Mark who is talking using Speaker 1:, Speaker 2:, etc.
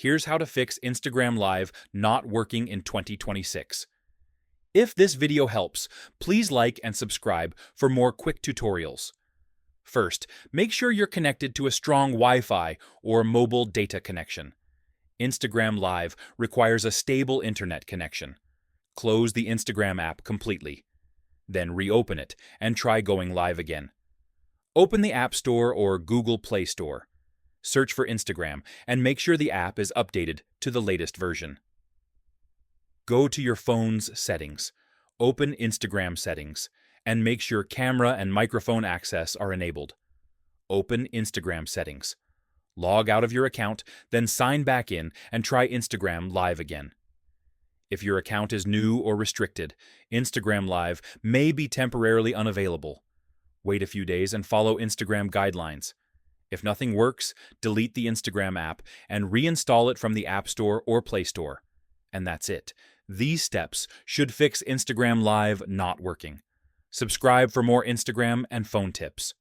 Speaker 1: Here's how to fix Instagram Live not working in 2026. If this video helps, please like and subscribe for more quick tutorials. First, make sure you're connected to a strong Wi-Fi or mobile data connection. Instagram Live requires a stable internet connection. Close the Instagram app completely. Then reopen it and try going live again. Open the App Store or Google Play Store. Search for Instagram and make sure the app is updated to the latest version. Go to your phone's settings. Open Instagram settings and make sure camera and microphone access are enabled. Open Instagram settings. Log out of your account, then sign back in and try Instagram Live again. If your account is new or restricted, Instagram Live may be temporarily unavailable. Wait a few days and follow Instagram guidelines. If nothing works, delete the Instagram app and reinstall it from the App Store or Play Store. And that's it. These steps should fix Instagram Live not working. Subscribe for more Instagram and phone tips.